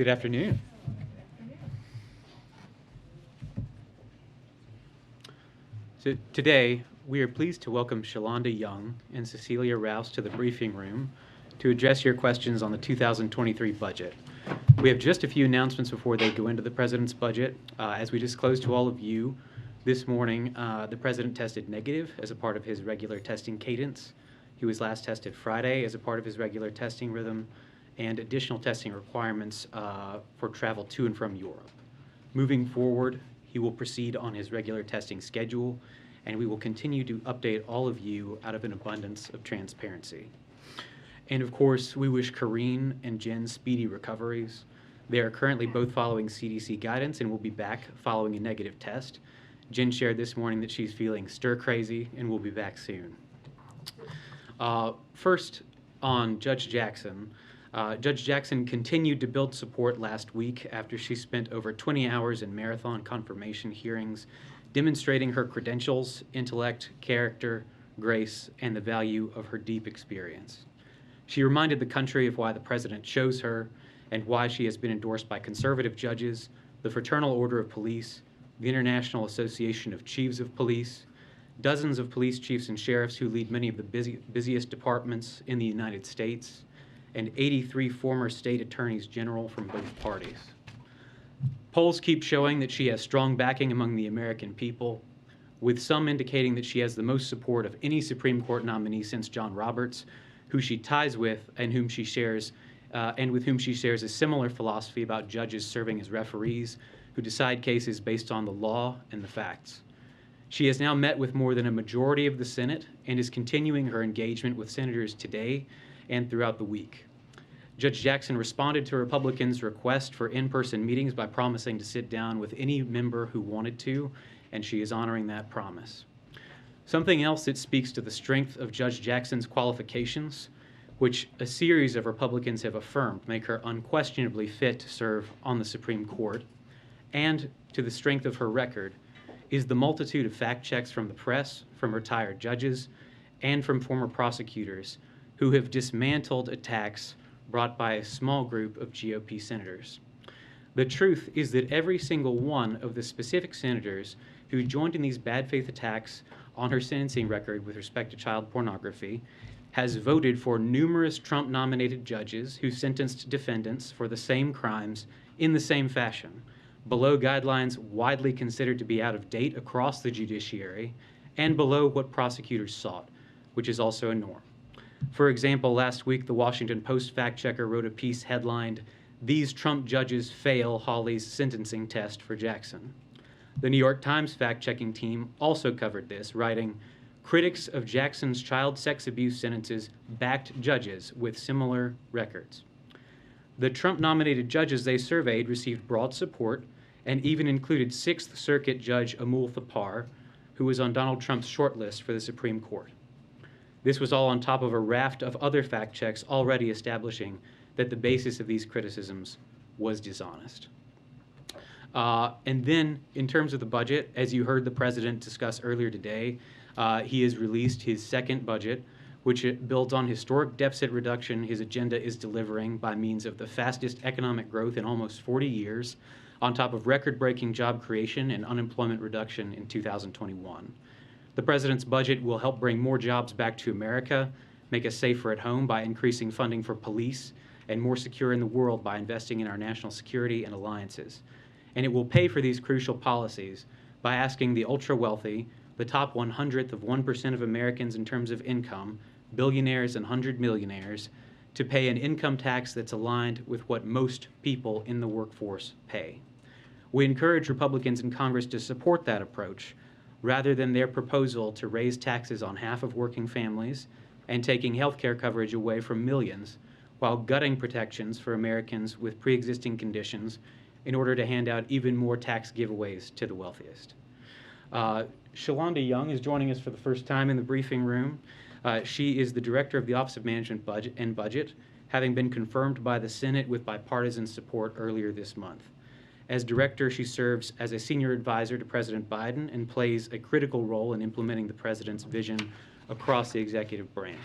Good afternoon. So today, we are pleased to welcome Shalonda Young and Cecilia Rouse to the briefing room to address your questions on the 2023 budget. We have just a few announcements before they go into the President's budget. As we disclosed to all of you this morning, the President tested negative as a part of his regular testing cadence. He was last tested Friday as a part of his regular testing rhythm, and additional testing requirements for travel to and from Europe. Moving forward, he will proceed on his regular testing schedule, and we will continue to update all of you out of an abundance of transparency. And of course, we wish Kareen and Jen speedy recoveries. They are currently both following CDC guidance and will be back following a negative test. Jen shared this morning that she's feeling stir crazy and will be back soon. First, on Judge Jackson. Judge Jackson continued to build support last week after she spent over 20 hours in marathon confirmation hearings, demonstrating her credentials, intellect, character, grace, and the value of her deep experience. She reminded the country of why the President chose her and why she has been endorsed by conservative judges, the Fraternal Order of Police, the International Association of Chiefs of Police, dozens of police chiefs and sheriffs who lead many of the busiest departments in the United States, and 83 former state attorneys general from both parties. Polls keep showing that she has strong backing among the American people, with some indicating that she has the most support of any Supreme Court nominee since John Roberts, who she ties with and with whom she shares a similar philosophy about judges serving as referees who decide cases based on the law and the facts. She has now met with more than a majority of the Senate and is continuing her engagement with senators today and throughout the week. Judge Jackson responded to Republicans' request for in-person meetings by promising to sit down with any member who wanted to, and she is honoring that promise. Something else that speaks to the strength of Judge Jackson's qualifications, which a series of Republicans have affirmed make her unquestionably fit to serve on the Supreme Court, and to the strength of her record, is the multitude of fact checks from the press, from retired judges, and from former prosecutors who have dismantled attacks brought by a small group of GOP senators. The truth is that every single one of the specific senators who joined in these bad faith attacks on her sentencing record with respect to child pornography has voted for numerous Trump-nominated judges who sentenced defendants for the same crimes in the same fashion, below guidelines widely considered to be out of date across the judiciary, and below what prosecutors sought, which is also a norm. For example, last week, the Washington Post fact-checker wrote a piece headlined, "These Trump judges fail Hawley's sentencing test for Jackson." The New York Times fact-checking team also covered this, writing, "Critics of Jackson's child sex abuse sentences backed judges with similar records." The Trump-nominated judges they surveyed received broad support and even included Sixth Circuit Judge Amul Thapar, who was on Donald Trump's shortlist for the Supreme Court. This was all on top of a raft of other fact checks already establishing that the basis of these criticisms was dishonest. And then, in terms of the budget, as you heard the President discuss earlier today, he has released his second budget, which builds on historic deficit reduction his agenda is delivering by means of the fastest economic growth in almost 40 years, on top of record-breaking job creation and unemployment reduction in 2021. The President's budget will help bring more jobs back to America, make us safer at home by increasing funding for police, and more secure in the world by investing in our national security and alliances. And it will pay for these crucial policies by asking the ultra-wealthy, the top 100th of 1% of Americans in terms of income, billionaires and 100 millionaires, to pay an income tax that's aligned with what most people in the workforce pay. We encourage Republicans in Congress to support that approach, rather than their proposal to raise taxes on half of working families and taking health care coverage away from millions, while gutting protections for Americans with pre-existing conditions in order to hand out even more tax giveaways to the wealthiest. Shalonda Young is joining us for the first time in the briefing room. She is the Director of the Office of Management Budget, having been confirmed by the Senate with bipartisan support earlier this month. As director, she serves as a senior advisor to President Biden and plays a critical role in implementing the president's vision across the executive branch.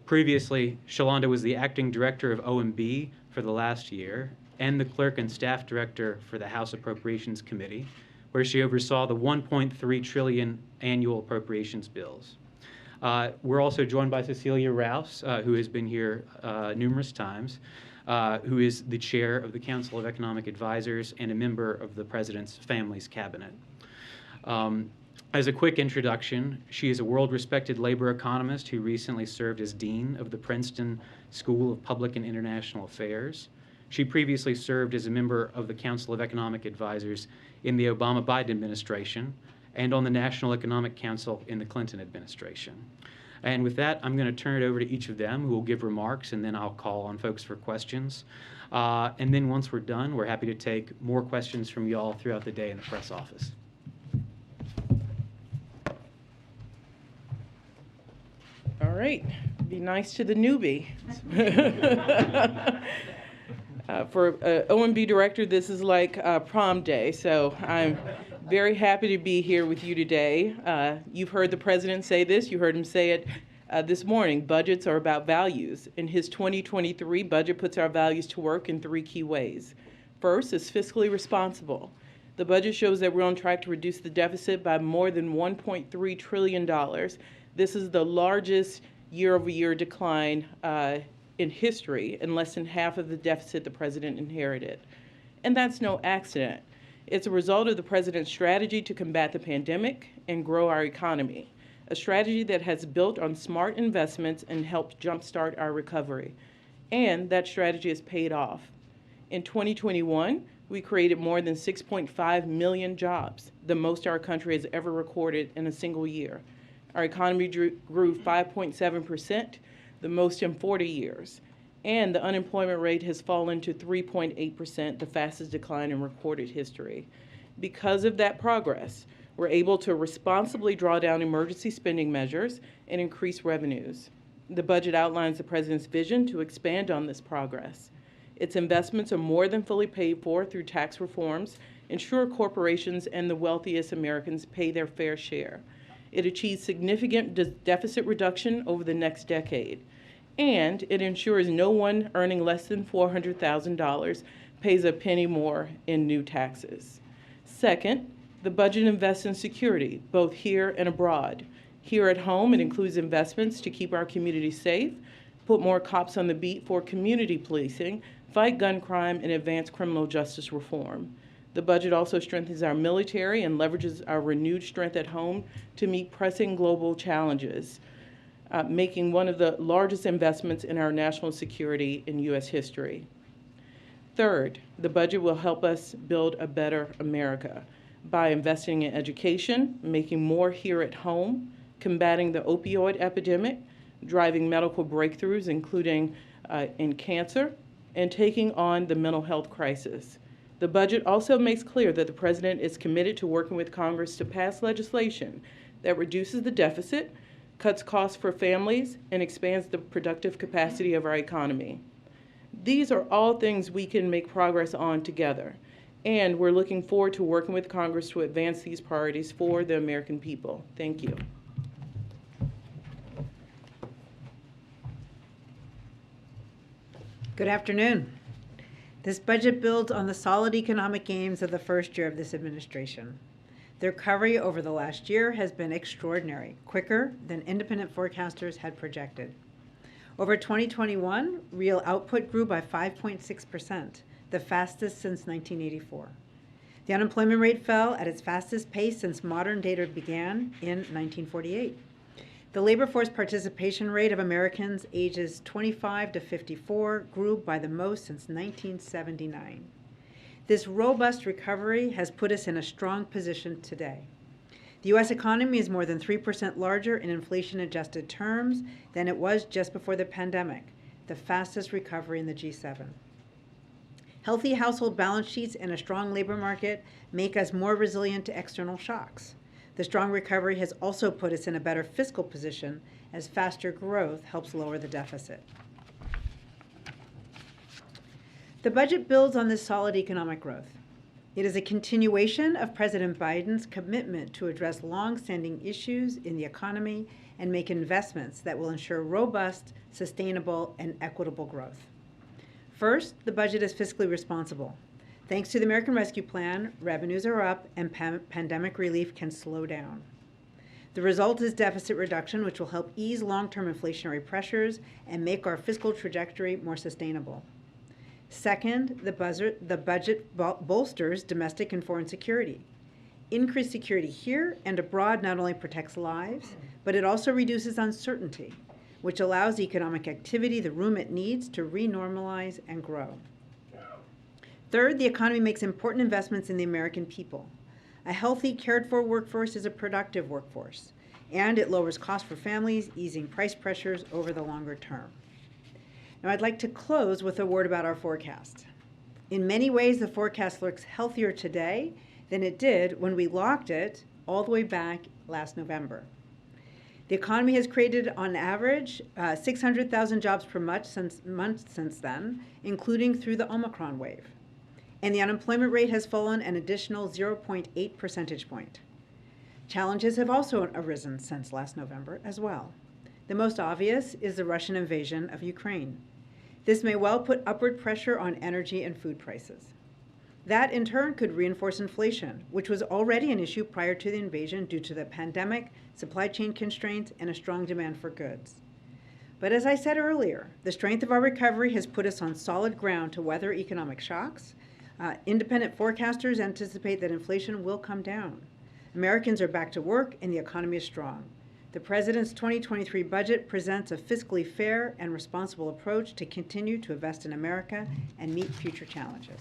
Previously, Shalonda was the acting director of OMB for the last year and the clerk and staff director for the House Appropriations Committee, where she oversaw the $1.3 trillion annual appropriations bills. We're also joined by Cecilia Rouse, who has been here numerous times, who is the chair of the Council of Economic Advisors and a member of the President's Families Cabinet. As a quick introduction, she is a world-respected labor economist who recently served as dean of the Princeton School of Public and International Affairs. She previously served as a member of the Council of Economic Advisors in the Obama-Biden administration and on the National Economic Council in the Clinton administration. And with that, I'm going to turn it over to each of them who will give remarks, and then I'll call on folks for questions. And then once we're done, we're happy to take more questions from you all throughout the day in the press office. All right, be nice to the newbie. For OMB director, this is like prom day, so I'm very happy to be here with you today. You've heard the president say this, you heard him say it this morning. Budgets are about values. In his 2023 budget puts our values to work in 3 key ways. First is fiscally responsible. The budget shows that we're on track to reduce the deficit by more than $1.3 trillion. This is the largest year-over-year decline in history, and less than half of the deficit the president inherited. And that's no accident. It's a result of the president's strategy to combat the pandemic and grow our economy, a strategy that has built on smart investments and helped jumpstart our recovery. And that strategy has paid off. In 2021, we created more than 6.5 million jobs, the most our country has ever recorded in a single year. Our economy grew 5.7%, the most in 40 years. And the unemployment rate has fallen to 3.8%, the fastest decline in recorded history. Because of that progress, we're able to responsibly draw down emergency spending measures and increase revenues. The budget outlines the president's vision to expand on this progress. Its investments are more than fully paid for through tax reforms, ensure corporations and the wealthiest Americans pay their fair share. It achieves significant deficit reduction over the next decade. And it ensures no one earning less than $400,000 pays a penny more in new taxes. Second, the budget invests in security, both here and abroad. Here at home, it includes investments to keep our community safe, put more cops on the beat for community policing, fight gun crime, and advance criminal justice reform. The budget also strengthens our military and leverages our renewed strength at home to meet pressing global challenges, making one of the largest investments in our national security in U.S. history. Third, the budget will help us build a better America by investing in education, making more here at home, combating the opioid epidemic, driving medical breakthroughs, including in cancer, and taking on the mental health crisis. The budget also makes clear that the president is committed to working with Congress to pass legislation that reduces the deficit, cuts costs for families, and expands the productive capacity of our economy. These are all things we can make progress on together, and we're looking forward to working with Congress to advance these priorities for the American people. Thank you. Good afternoon. This budget builds on the solid economic gains of the first year of this administration. The recovery over the last year has been extraordinary, quicker than independent forecasters had projected. Over 2021, real output grew by 5.6%, the fastest since 1984. The unemployment rate fell at its fastest pace since modern data began in 1948. The labor force participation rate of Americans ages 25 to 54 grew by the most since 1979. This robust recovery has put us in a strong position today. The U.S. economy is more than 3% larger in inflation-adjusted terms than it was just before the pandemic, the fastest recovery in the G7. Healthy household balance sheets and a strong labor market make us more resilient to external shocks. The strong recovery has also put us in a better fiscal position as faster growth helps lower the deficit. The budget builds on this solid economic growth. It is a continuation of President Biden's commitment to address long-standing issues in the economy and make investments that will ensure robust, sustainable, and equitable growth. First, the budget is fiscally responsible. Thanks to the American Rescue Plan, revenues are up and pandemic relief can slow down. The result is deficit reduction, which will help ease long-term inflationary pressures and make our fiscal trajectory more sustainable. Second, the budget bolsters domestic and foreign security. Increased security here and abroad not only protects lives, but it also reduces uncertainty, which allows economic activity the room it needs to renormalize and grow. Third, the economy makes important investments in the American people. A healthy, cared-for workforce is a productive workforce, and it lowers costs for families, easing price pressures over the longer term. Now, I'd like to close with a word about our forecast. In many ways, the forecast looks healthier today than it did when we locked it all the way back last November. The economy has created, on average, 600,000 jobs per month since then, including through the Omicron wave. And the unemployment rate has fallen an additional 0.8 percentage point. Challenges have also arisen since last November as well. The most obvious is the Russian invasion of Ukraine. This may well put upward pressure on energy and food prices. That, in turn, could reinforce inflation, which was already an issue prior to the invasion due to the pandemic, supply chain constraints, and a strong demand for goods. But as I said earlier, the strength of our recovery has put us on solid ground to weather economic shocks. Independent forecasters anticipate that inflation will come down. Americans are back to work and the economy is strong. The President's 2023 budget presents a fiscally fair and responsible approach to continue to invest in America and meet future challenges.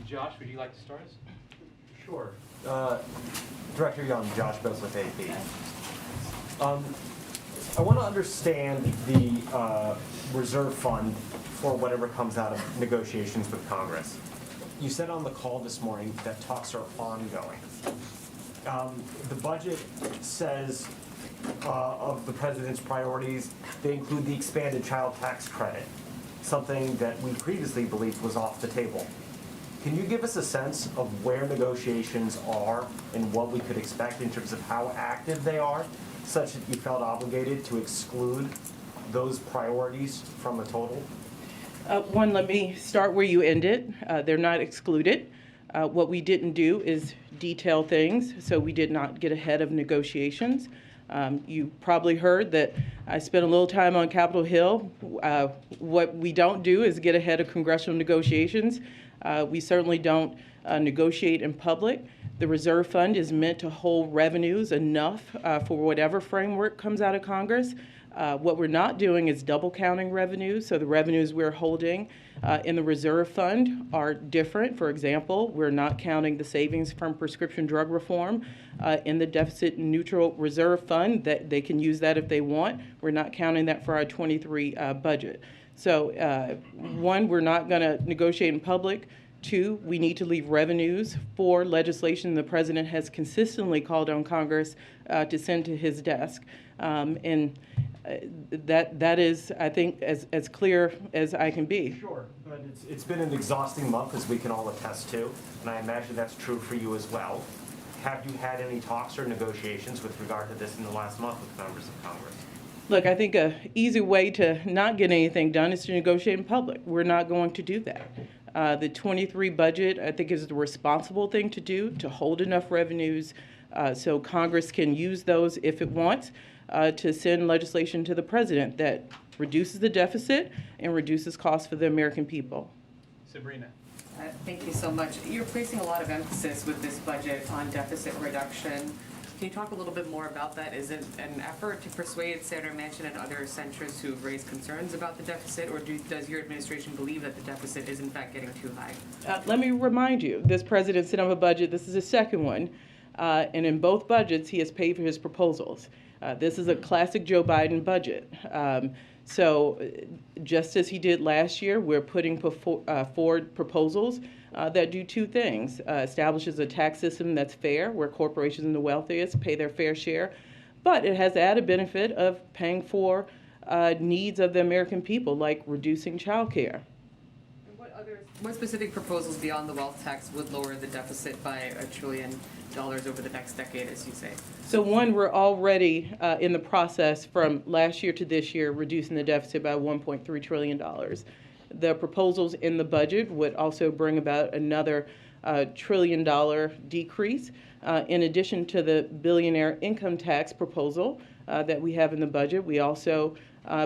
Josh, would you like to start us? Sure. Director Young, Josh Bose with AP. I want to understand the reserve fund for whatever comes out of negotiations with Congress. You said on the call this morning that talks are ongoing. The budget says of the President's priorities, they include the expanded child tax credit, something that we previously believed was off the table. Can you give us a sense of where negotiations are and what we could expect in terms of how active they are, such that you felt obligated to exclude those priorities from the total? One, let me start where you ended. They're not excluded. What we didn't do is detail things, so we did not get ahead of negotiations. You probably heard that I spent a little time on Capitol Hill. What we don't do is get ahead of congressional negotiations. We certainly don't negotiate in public. The reserve fund is meant to hold revenues enough for whatever framework comes out of Congress. What we're not doing is double counting revenues. So the revenues we're holding in the reserve fund are different. For example, we're not counting the savings from prescription drug reform in the deficit neutral reserve fund. That they can use that if they want. We're not counting that for our 23 budget. So one, we're not going to negotiate in public. Two, we need to leave revenues for legislation the President has consistently called on Congress to send to his desk. That is, I think, as clear as I can be. Sure, but it's been an exhausting month, as we can all attest to, and I imagine that's true for you as well. Have you had any talks or negotiations with regard to this in the last month with members of Congress? Look, I think an easy way to not get anything done is to negotiate in public. We're not going to do that. The 23 budget, I think, is the responsible thing to do, to hold enough revenues so Congress can use those if it wants to send legislation to the President that reduces the deficit and reduces costs for the American people. Sabrina. Thank you so much. You're placing a lot of emphasis with this budget on deficit reduction. Can you talk a little bit more about that? Is it an effort to persuade Senator Manchin and other centrists who've raised concerns about the deficit, or does your administration believe that the deficit is in fact getting too high? Let me remind you, this President sent up a budget. This is his second one. And in both budgets, he has paid for his proposals. This is a classic Joe Biden budget. So just as he did last year, we're putting forward proposals that do two things. Establishes a tax system that's fair, where corporations and the wealthiest pay their fair share, but it has the added benefit of paying for needs of the American people, like reducing child care. What specific proposals beyond the wealth tax would lower the deficit by $1 trillion over the next decade, as you say? So one, we're already in the process from last year to this year, reducing the deficit by $1.3 trillion. The proposals in the budget would also bring about another $1 trillion decrease. In addition to the billionaire income tax proposal that we have in the budget, we also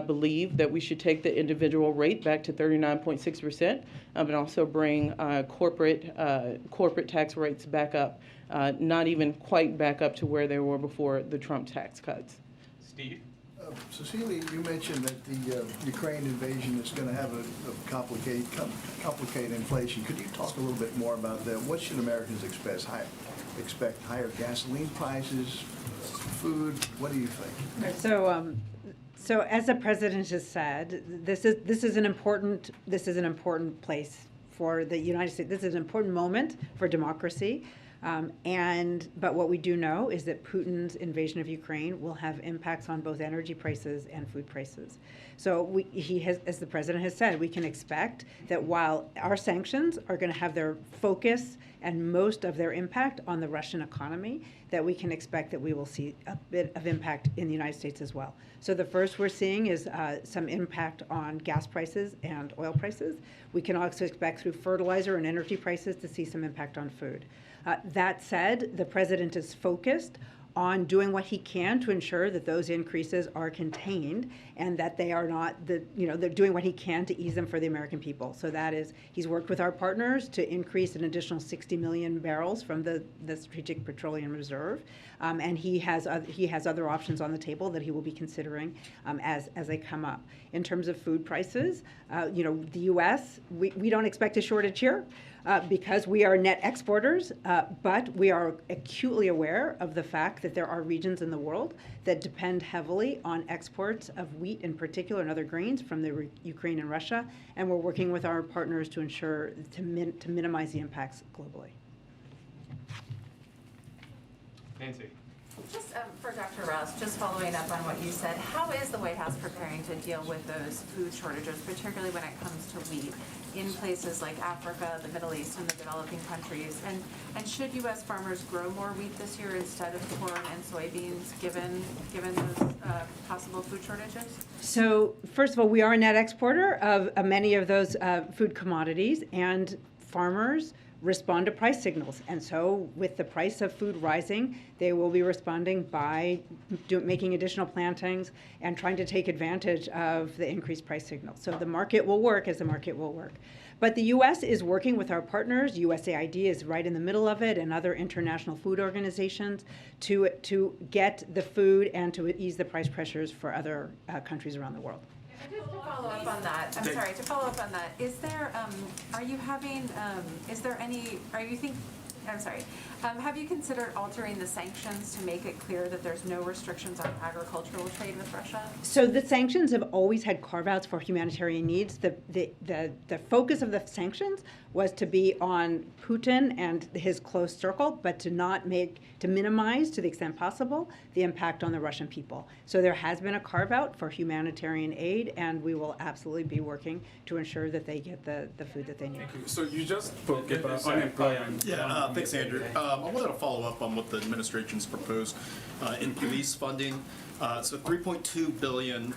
believe that we should take the individual rate back to 39.6%, and also bring corporate tax rates back up, not even quite back up to where they were before the Trump tax cuts. Steve? Cecilia, you mentioned that the Ukraine invasion is going to have a complicated inflation. Could you talk a little bit more about that? What should Americans expect? Higher gasoline prices, food? What do you think? So as the president has said, this is an important place for the United States. This is an important moment for democracy. But what we do know is that Putin's invasion of Ukraine will have impacts on both energy prices and food prices. So he has, as the president has said, we can expect that while our sanctions are going to have their focus and most of their impact on the Russian economy, that we can expect that we will see a bit of impact in the United States as well. So the first we're seeing is some impact on gas prices and oil prices. We can also expect through fertilizer and energy prices to see some impact on food. That said, the president is focused on doing what he can to ensure that those increases are contained and that they are not, they're doing what he can to ease them for the American people. So that is, he's worked with our partners to increase an additional 60 million barrels from the Strategic Petroleum Reserve. And he has other options on the table that he will be considering as they come up. In terms of food prices, the U.S., we don't expect a shortage here. Because we are net exporters, but we are acutely aware of the fact that there are regions in the world that depend heavily on exports of wheat in particular and other grains from the Ukraine and Russia, and we're working with our partners to ensure to minimize the impacts globally. Nancy? Just for Dr. Rouse, just following up on what you said, how is the White House preparing to deal with those food shortages, particularly when it comes to wheat, in places like Africa, the Middle East, and the developing countries? And should U.S. farmers grow more wheat this year instead of corn and soybeans, given those possible food shortages? So first of all, we are a net exporter of many of those food commodities, and farmers respond to price signals. And so with the price of food rising, they will be responding by making additional plantings and trying to take advantage of the increased price signal. So the market will work as the market will work. But the U.S. is working with our partners. USAID is right in the middle of it, and other international food organizations to get the food and to ease the price pressures for other countries around the world. Just to follow up on that, to follow up on that, is there, have you considered altering the sanctions to make it clear that there's no restrictions on agricultural trade with Russia? So the sanctions have always had carve-outs for humanitarian needs. The focus of the sanctions was to be on Putin and his close circle, but to minimize to the extent possible the impact on the Russian people. So there has been a carve-out for humanitarian aid, and we will absolutely be working to ensure that they get the food that they need. So you just spoke about unemployment. Yeah, thanks, Andrew. I wanted to follow up on what the administration's proposed in police funding. So $3.2 billion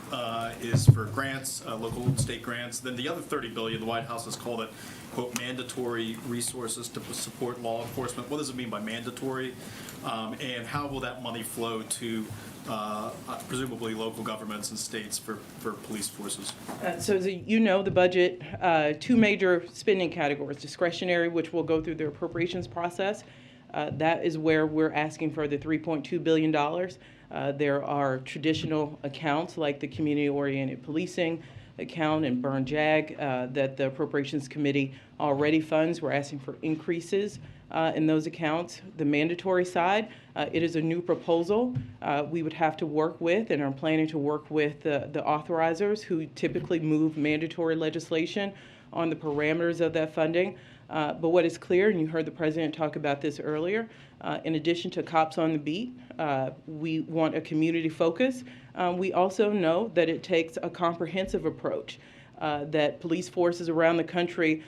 is for grants, local and state grants. Then the other $30 billion, the White House has called it, quote, mandatory resources to support law enforcement. What does it mean by mandatory? And how will that money flow to presumably local governments and states for police forces? So as you know, the budget, two major spending categories: discretionary, which will go through the appropriations process. That is where we're asking for the $3.2 billion. There are traditional accounts like the community-oriented policing account and burn jag that the Appropriations Committee already funds. We're asking for increases in those accounts. The mandatory side, it is a new proposal. We would have to work with and are planning to work with the authorizers who typically move mandatory legislation on the parameters of that funding. But what is clear, and you heard the president talk about this earlier, in addition to cops on the beat, we want a community focus. We also know that it takes a comprehensive approach that police forces around the country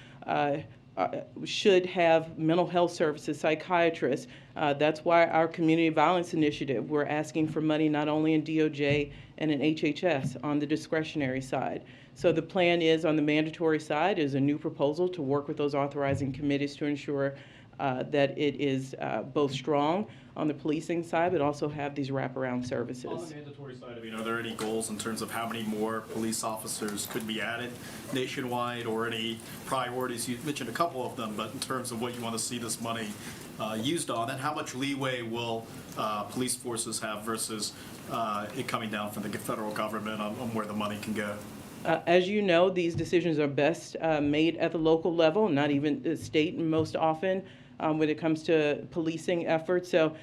should have mental health services, psychiatrists. That's why our community violence initiative, we're asking for money not only in DOJ and in HHS on the discretionary side. So the plan is on the mandatory side is a new proposal to work with those authorizing committees to ensure that it is both strong on the policing side, but also have these wraparound services. On the mandatory side, are there any goals in terms of how many more police officers could be added nationwide, or any priorities? You mentioned a couple of them, but in terms of what you want to see this money used on, and how much leeway will police forces have versus it coming down from the federal government on where the money can go? As you know, these decisions are best made at the local level, not even the state most often when it comes to policing efforts. So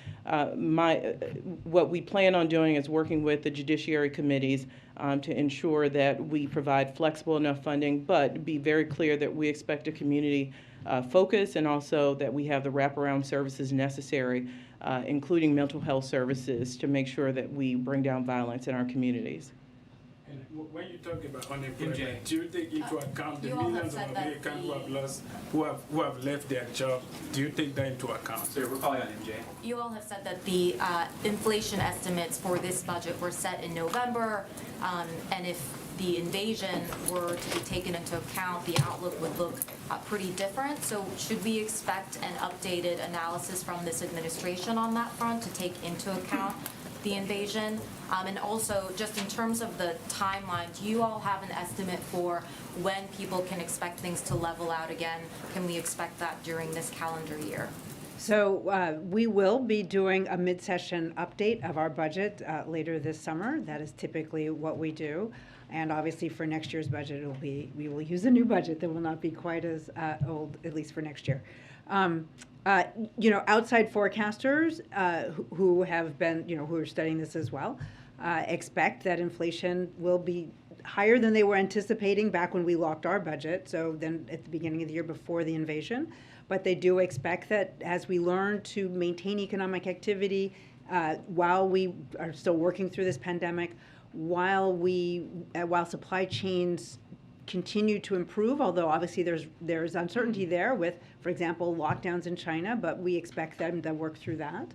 what we plan on doing is working with the judiciary committees to ensure that we provide flexible enough funding, but be very clear that we expect a community focus, and also that we have the wraparound services necessary, including mental health services, to make sure that we bring down violence in our communities. And when you talk about unemployment, do you take into account the millions of Americans who have left their job? Do you take that into account? So we're calling on MJ. You all have said that the inflation estimates for this budget were set in November, and if the invasion were to be taken into account, the outlook would look pretty different. So should we expect an updated analysis from this administration on that front to take into account the invasion? And also, just in terms of the timeline, do you all have an estimate for when people can expect things to level out again? Can we expect that during this calendar year? So we will be doing a mid-session update of our budget later this summer. That is typically what we do. And obviously for next year's budget, we will use a new budget that will not be quite as old, at least for next year. Outside forecasters who have been, who are studying this as well, expect that inflation will be higher than they were anticipating back when we locked our budget, so then at the beginning of the year before the invasion. But they do expect that as we learn to maintain economic activity while we are still working through this pandemic, while supply chains continue to improve, although obviously there's uncertainty there with, for example, lockdowns in China, but we expect them to work through that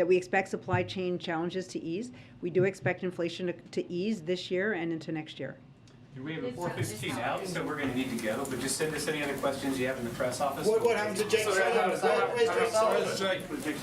we expect supply chain challenges to ease. We do expect inflation to ease this year and into next year. We have a 4:15 out, so we're going to need to go, but just send us any other questions you have in the press office. What happened to Jake Sullivan? Sorry. Jake